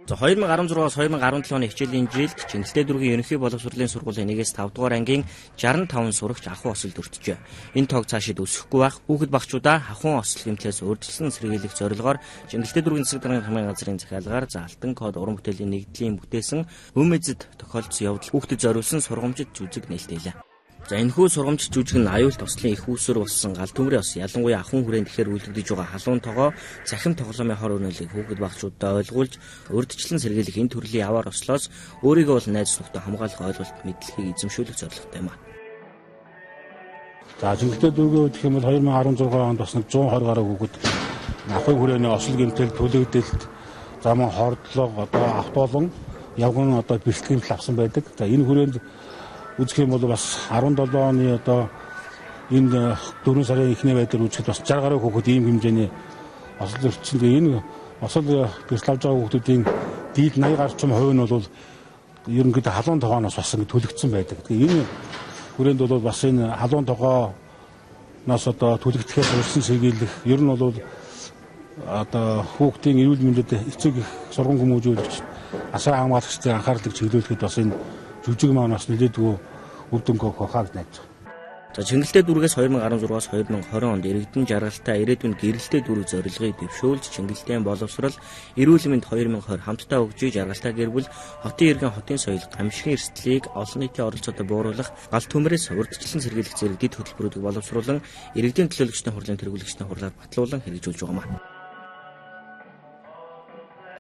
За 2016-аас 2017 оны хичээлийн жилд Чингэлтэй дүүргийн ерөнхий боловсролын сургуулийн 1-ээс 5 дугаар ангийн 65 сурагч ахуй осолд өртжээ. Энэ тоог цаашид өсөхгүй байх хүүхэд багчуудаа ахуйн осол гэмтлээс урьдчилан сэргийлэх зорилгоор Чингэлтэй дүүргийн засаг даргын хамгааллын газрын захиалгаар заалтан код уран бүтээлийн нэгдлийн бүтээсэн Өмэзэд тохиолдсон явдал хүүхдэд зориулсан сургамжит жүжиг нээлттэйлээ. За энэхүү сургамжит жүжиг нь аюул тослын их үүсвэр болсон гал төмрийн ос ялангуяа ахуйн хүрээнд ихээр үйлдвэрлэж байгаа халуун тогоо цахим тоглоомын хор үнэлийг хүүхэд багчуудад ойлгуулж урьдчилан сэргийлэх энэ төрлийн яваар ослоос өөрийгөө бол найз нөхдөд хамгаалах ойлголт мэдлэгийг эзэмшүүлэх зорилготой юм а. За Чингэлтэй дүүргийн гэх юм бол 2016 онд бас 120 гаруй хүүхэд ахуйн хүрээний осол гэмтэл төлөгдөлт замын хордлого одоо автоолон явган одоо бэлтгэл авсан байдаг. За энэ хүрээнд үзэх юм бол бас 17 оны одоо энэ 4 сарын эхний байдлаар үзэхэд бас 60 гаруй хүүхэд ийм хэмжээний осол өртсөн. Энэ осол бэлтгэл авч байгаа хүүхдүүдийн дээд 80 гаруй хувь нь бол ерөнхийдөө халуун тогооноос бас төлөгдсөн байдаг. Энэ хүрээнд бол бас энэ халуун тогооноос одоо төлөгдөхөөс урьдчилан сэргийлэх ер нь бол одоо хүүхдийн эрүүл мэндэд эцэг их сургууль хүмүүжүүлэгч асаа хамгаалагчдын анхаарлыг чиглүүлэхэд бас энэ жүжиг маань бас нэлээдгүй үр дүнг хохоод найж байгаа. За Чингэлтэй дүүргээс 2016-аас 2020 онд иргэдэн жаргалтай ирээдүйн гэрэлтэй дүүрэг зорилгыг дэвшүүлж Чингэлтэй боловсрол эрүүл мэнд 2020 хамтдаа өгжий жаргалтай гэр бүл хотын иргэн хотын соёл гамшигын эрсдлийг олон нийтийн оролцоотой бууруулах гал төмрөөс урьдчилан сэргийлэх зэрэг дэд хөтөлбөрүүдийг боловсруулан иргэдийн төлөөлөгчдийн хурлын тэргүүлэгчдийн хурлаар батлуулан хэрэгжүүлж байгаа юм.